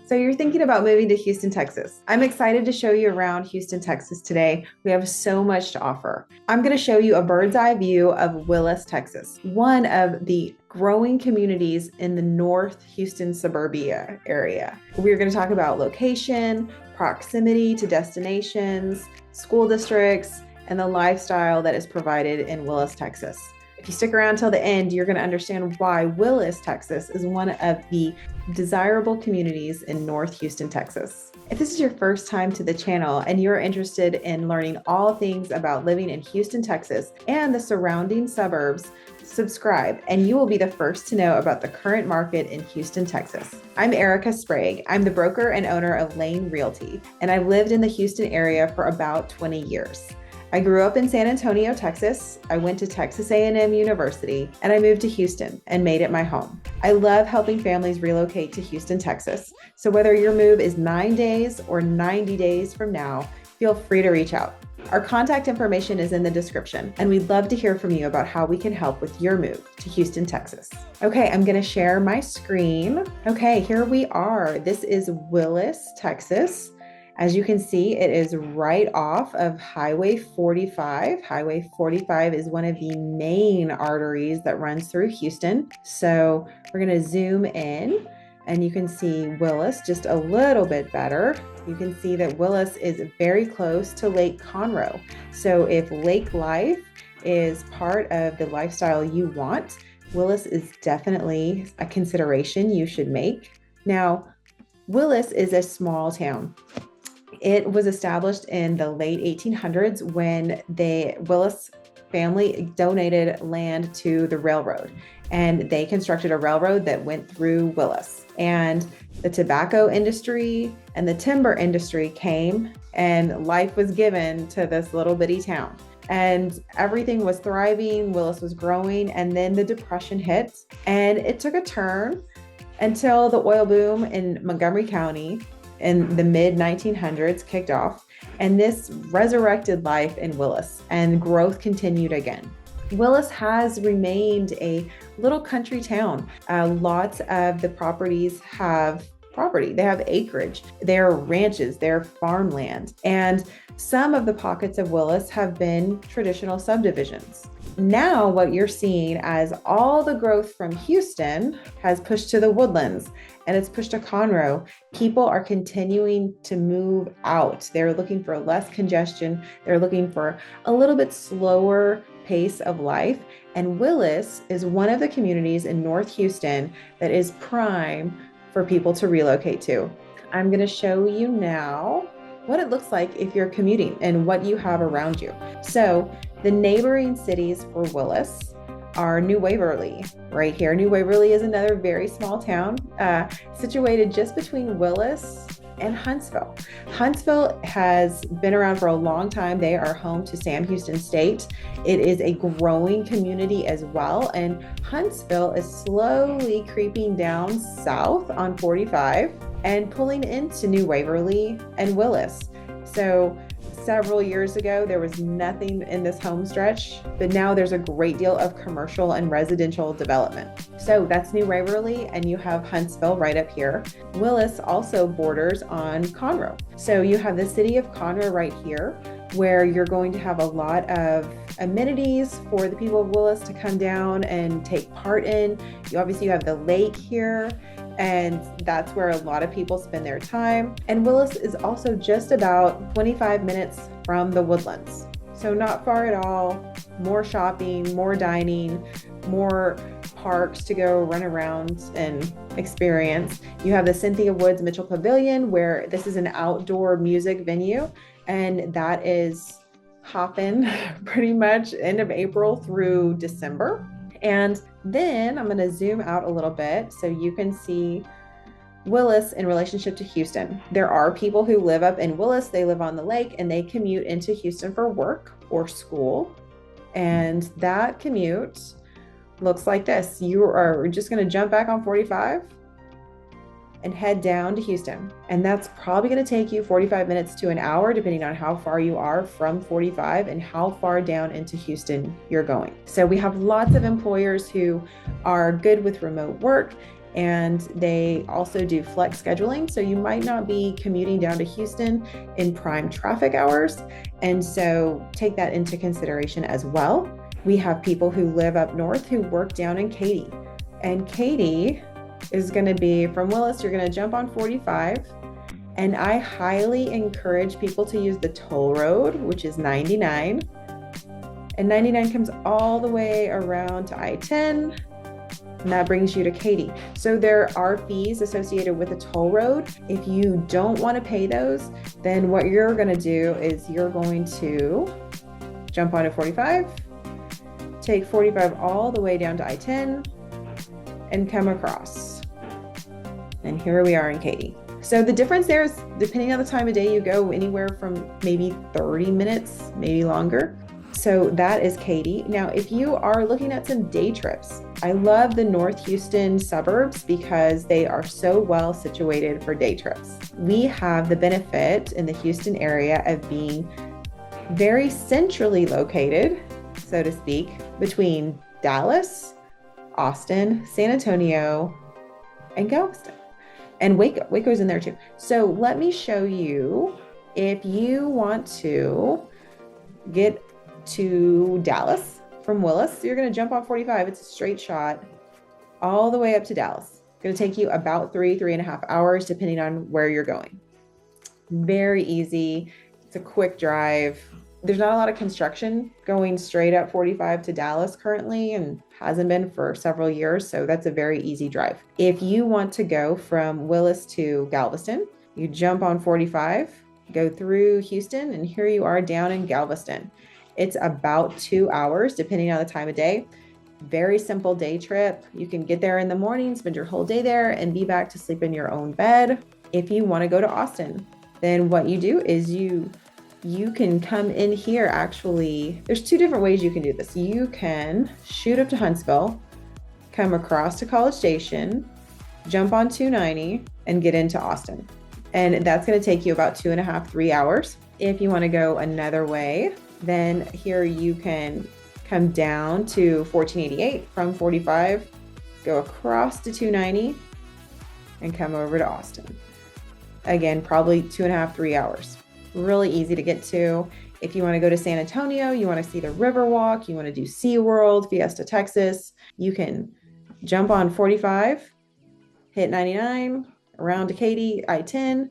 So you're thinking about moving to Houston, Texas. I'm excited to show you around Houston, Texas today. We have so much to offer. I'm going to show you a bird's eye view of Willis, Texas, one of the growing communities in the North Houston suburbia area. We're going to talk about location, proximity to destinations, school districts, and the lifestyle that is provided in Willis, Texas. If you stick around till the end, you're going to understand why Willis, Texas is one of the desirable communities in North Houston, Texas. If this is your first time to the channel and you're interested in learning all things about living in Houston, Texas and the surrounding suburbs, subscribe and you will be the first to know about the current market in Houston, Texas. I'm Erica Sprague. I'm the broker and owner of Lane Realty, and I've lived in the Houston area for about 20 years. I grew up in San Antonio, Texas. I went to Texas A&M University, and I moved to Houston and made it my home. I love helping families relocate to Houston, Texas. So whether your move is 9 days or 90 days from now, feel free to reach out. Our contact information is in the description, and we'd love to hear from you about how we can help with your move to Houston, Texas. Okay, I'm gonna share my screen. Okay, here we are. This is Willis, Texas. As you can see, it is right off of Highway 45. Highway 45 is one of the main arteries that runs through Houston. So we're gonna zoom in and you can see Willis just a little bit better. You can see that Willis is very close to Lake Conroe. So if lake life is part of the lifestyle you want, Willis is definitely a consideration you should make. Now, Willis is a small town. It was established in the late 1800s when the Willis family donated land to the railroad, and they constructed a railroad that went through Willis. And the tobacco industry and the timber industry came, and life was given to this little bitty town. And everything was thriving, Willis was growing, and then the Depression hit, and it took a turn until the oil boom in Montgomery County in the mid 1900s kicked off, and this resurrected life in Willis, and growth continued again. Willis has remained a little country town. Lots of the properties have property. They have acreage. They're ranches, they're farmland. And some of the pockets of Willis have been traditional subdivisions. Now what you're seeing as all the growth from Houston has pushed to the Woodlands and it's pushed to Conroe. People are continuing to move out. They're looking for less congestion. They're looking for a little bit slower pace of life. And Willis is one of the communities in North Houston that is prime for people to relocate to. I'm going to show you now what it looks like if you're commuting and what you have around you. So the neighboring cities for Willis are New Waverly, right here. New Waverly is another very small town situated just between Willis and Huntsville. Huntsville has been around for a long time. They are home to Sam Houston State. It is a growing community as well. And Huntsville is slowly creeping down south on 45 and pulling into New Waverly and Willis. So several years ago, there was nothing in this home stretch, but now there's a great deal of commercial and residential development. So that's New Waverly, and you have Huntsville right up here. Willis also borders on Conroe. So you have the city of Conroe right here, where you're going to have a lot of amenities for the people of Willis to come down and take part in. You obviously have the lake here, and that's where a lot of people spend their time. And Willis is also just about 25 minutes from the Woodlands. So not far at all. More shopping, more dining, more parks to go run around and experience. You have the Cynthia Woods Mitchell Pavilion, where this is an outdoor music venue, and that is hopping pretty much end of April through December. And then I'm going to zoom out a little bit so you can see Willis in relationship to Houston. There are people who live up in Willis, they live on the lake, and they commute into Houston for work or school. And that commute looks like this. You are just going to jump back on 45 and head down to Houston. And that's probably going to take you 45 minutes to an hour, depending on how far you are from 45 and how far down into Houston you're going. So we have lots of employers who are good with remote work, And they also do flex scheduling. So you might not be commuting down to Houston in prime traffic hours. And so take that into consideration as well. We have people who live up north who work down in Katy. And Katy is going to be from Willis, you're going to jump on 45. And I highly encourage people to use the toll road, which is 99. And 99 comes all the way around to I-10, and that brings you to Katy. So there are fees associated with the toll road. If you don't want to pay those, then what you're going to do is you're going to jump onto 45, take 45 all the way down to I-10, and come across. And here we are in Katy. So the difference there is, depending on the time of day, you go anywhere from maybe 30 minutes, maybe longer. So that is Katy. Now, if you are looking at some day trips, I love the North Houston suburbs because they are so well situated for day trips. We have the benefit in the Houston area of being very centrally located, so to speak, between Dallas, Austin, San Antonio, and Galveston. And Waco's in there too. So let me show you, if you want to get to Dallas from Willis, you're going to jump on 45. It's a straight shot all the way up to Dallas. It's going to take you about 3.5 hours, depending on where you're going. Very easy. It's a quick drive. There's not a lot of construction going straight up 45 to Dallas currently, and hasn't been for several years. So that's a very easy drive. If you want to go from Willis to Galveston, you jump on 45, go through Houston, and here you are down in Galveston. It's about 2 hours, depending on the time of day. Very simple day trip. You can get there in the morning, spend your whole day there, and be back to sleep in your own bed. If you want to go to Austin, then what you do is you can come in here. Actually, there's two different ways you can do this. You can shoot up to Huntsville, come across to College Station, jump on 290, and get into Austin. And that's going to take you about 2.5, 3 hours. If you want to go another way, then here you can come down to 1488 from 45, go across to 290, and come over to Austin. Again, probably 2.5, 3 hours. Really easy to get to. If you want to go to San Antonio, you want to see the Riverwalk, you want to do SeaWorld, Fiesta, Texas, you can jump on 45, hit 99, around to Katy, I-10,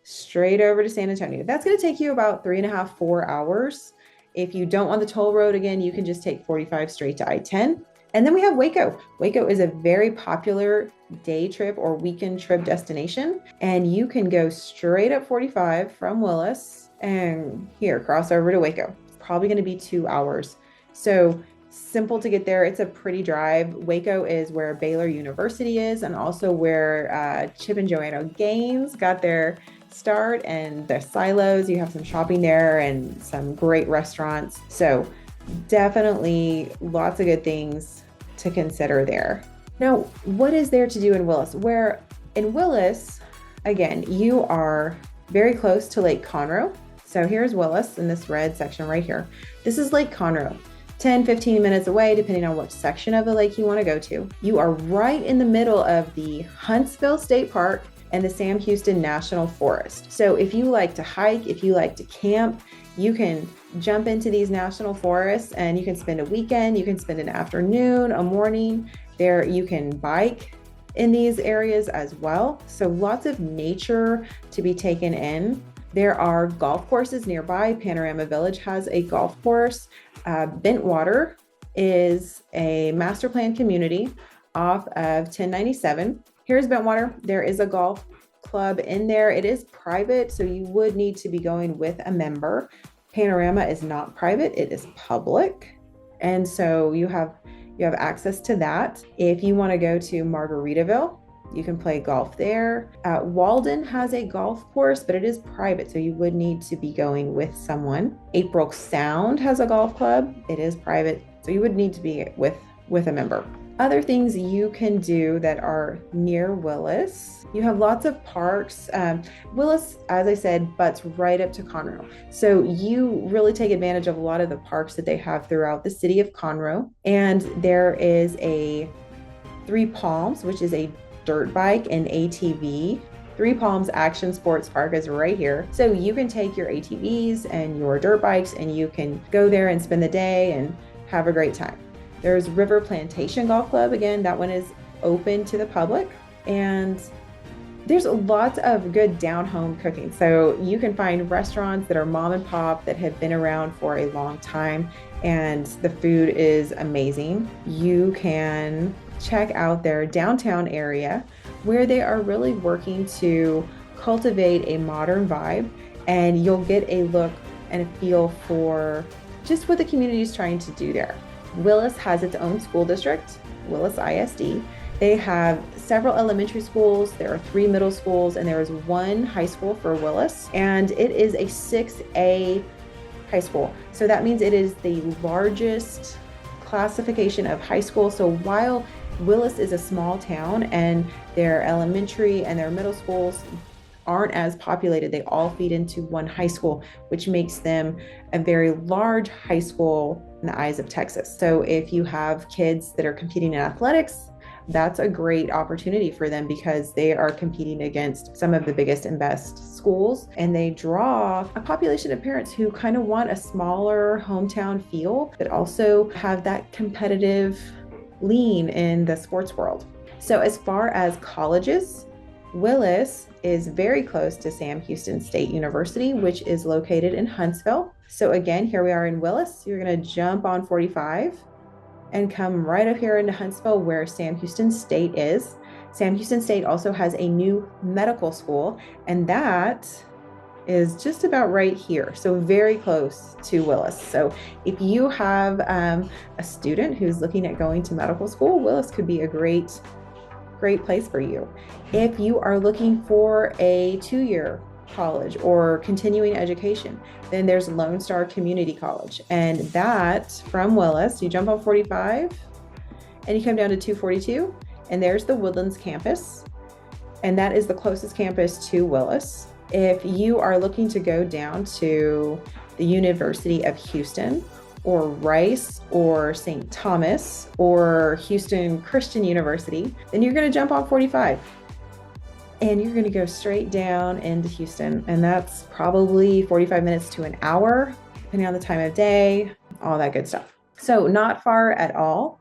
straight over to San Antonio. That's going to take you about 3.5, 4 hours. If you don't want the toll road, again, you can just take 45 straight to I-10. And then we have Waco. Waco is a very popular day trip or weekend trip destination. And you can go straight up 45 from Willis and here, cross over to Waco. It's probably going to be 2 hours. So simple to get there. It's a pretty drive. Waco is where Baylor University is, and also where Chip and Joanna Gaines got their start, and the silos. You have some shopping there and some great restaurants. So definitely lots of good things to consider there. Now, what is there to do in Willis? Where in Willis, again, you are very close to Lake Conroe. So here's Willis in this red section right here. This is Lake Conroe, 10, 15 minutes away, depending on which section of the lake you want to go to. You are right in the middle of the Huntsville State Park and the Sam Houston National Forest. So if you like to hike, if you like to camp, you can jump into these national forests and you can spend a weekend, you can spend an afternoon, a morning there. You can bike in these areas as well. So lots of nature to be taken in. There are golf courses nearby. Panorama Village has a golf course. Bentwater is a master plan community off of 1097. Here's Bentwater. There is a golf club in there. It is private, so you would need to be going with a member. Panorama is not private, it is public. And so you have access to that. If you want to go to Margaritaville, you can play golf there. Walden has a golf course, but it is private, so you would need to be going with someone. April Sound has a golf club. It is private, so you would need to be with a member. Other things you can do that are near Willis, you have lots of parks. Willis, as I said, butts right up to Conroe. So you really take advantage of a lot of the parks that they have throughout the city of Conroe. And there is a Three Palms, which is a dirt bike and ATV. Three Palms Action Sports Park is right here. So you can take your ATVs and your dirt bikes and you can go there and spend the day and have a great time. There's River Plantation Golf Club. Again, that one is open to the public. And there's lots of good down home cooking. So you can find restaurants that are mom and pop that have been around for a long time, and the food is amazing. You can check out their downtown area where they are really working to cultivate a modern vibe, and you'll get a look and a feel for just what the community is trying to do there. Willis has its own school district, Willis ISD. They have several elementary schools, there are 3 middle schools, and there is 1 high school for Willis, and it is a 6A high school. So that means it is the largest classification of high school. So while Willis is a small town and their elementary and their middle schools aren't as populated, they all feed into 1 high school, which makes them a very large high school in the eyes of Texas. So if you have kids that are competing in athletics, that's a great opportunity for them because they are competing against some of the biggest and best schools, and they draw a population of parents who kind of want a smaller hometown feel, but also have that competitive lean in the sports world. So as far as colleges, Willis is very close to Sam Houston State University, which is located in Huntsville. So again, here we are in Willis. You're going to jump on 45 and come right up here into Huntsville where Sam Houston State is. Sam Houston State also has a new medical school, and that is just about right here. So very close to Willis. So if you have a student who's looking at going to medical school, Willis could be a great place for you. If you are looking for a 2-year college or continuing education, then there's Lone Star Community College, and that from Willis, you jump on 45 and you come down to 242, and there's the Woodlands campus, and that is the closest campus to Willis. If you are looking to go down to the University of Houston or Rice or St. Thomas or Houston Christian University, then you're going to jump on 45. And you're going to go straight down into Houston, and that's probably 45 minutes to an hour, depending on the time of day, all that good stuff. So not far at all.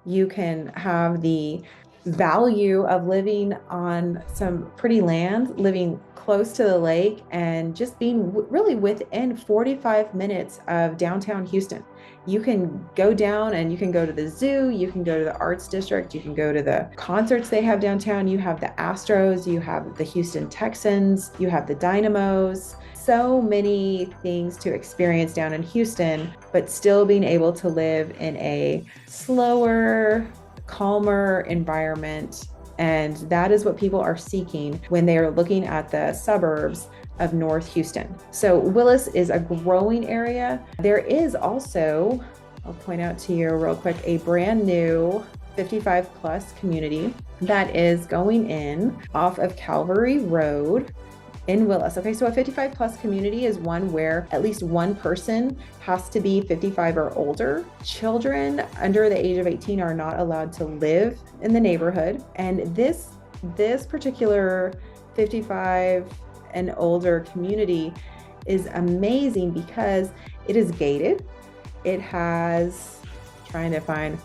You can have the value of living on some pretty land, living close to the lake, and just being really within 45 minutes of downtown Houston. You can go down and you can go to the zoo, you can go to the arts district, you can go to the concerts they have downtown. You have the Astros, you have the Houston Texans, you have the Dynamos. So many things to experience down in Houston, but still being able to live in a slower, calmer environment. And that is what people are seeking when they are looking at the suburbs of North Houston. So Willis is a growing area. There is also, I'll point out to you real quick, a brand new 55 plus community that is going in off of Calvary Road in Willis. Okay, so a 55 plus community is one where at least one person has to be 55 or older. Children under the age of 18 are not allowed to live in the neighborhood. And this particular 55 and older community is amazing because it is gated. It has, trying to find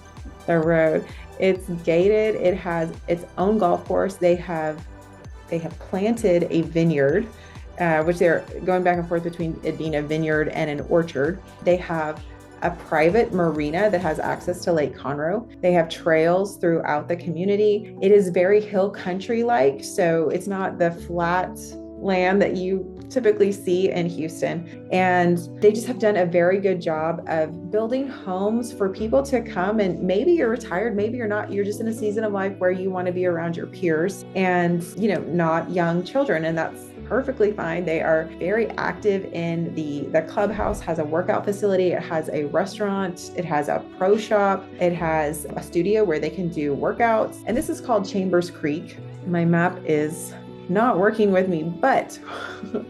the road, it's gated. It has its own golf course. They have planted a vineyard, which they're going back and forth between it being a vineyard and an orchard. They have a private marina that has access to Lake Conroe. They have trails throughout the community. It is very hill country-like, so it's not the flat land that you typically see in Houston. And they just have done a very good job of building homes for people to come, and maybe you're retired, maybe you're not, you're just in a season of life where you want to be around your peers and, not young children, and that's perfectly fine. They are very active in the clubhouse has a workout facility, it has a restaurant, it has a pro shop, it has a studio where they can do workouts, and this is called Chambers Creek. My map is not working with me, but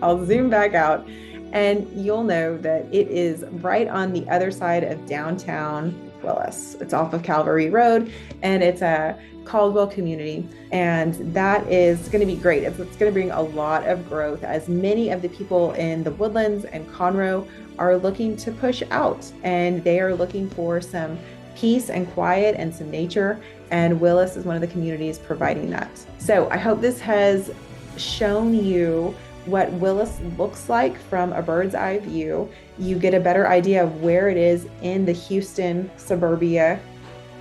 I'll zoom back out and you'll know that it is right on the other side of downtown Willis. It's off of Calvary Road, and it's a Caldwell community, and that is going to be great. It's going to bring a lot of growth, as many of the people in the Woodlands and Conroe are looking to push out, and they are looking for some peace and quiet and some nature, and Willis is one of the communities providing that. So I hope this has shown you what Willis looks like from a bird's eye view. You get a better idea of where it is in the Houston suburbia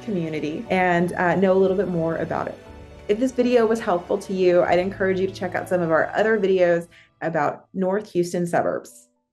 community, and know a little bit more about it. If this video was helpful to you, I'd encourage you to check out some of our other videos about North Houston suburbs.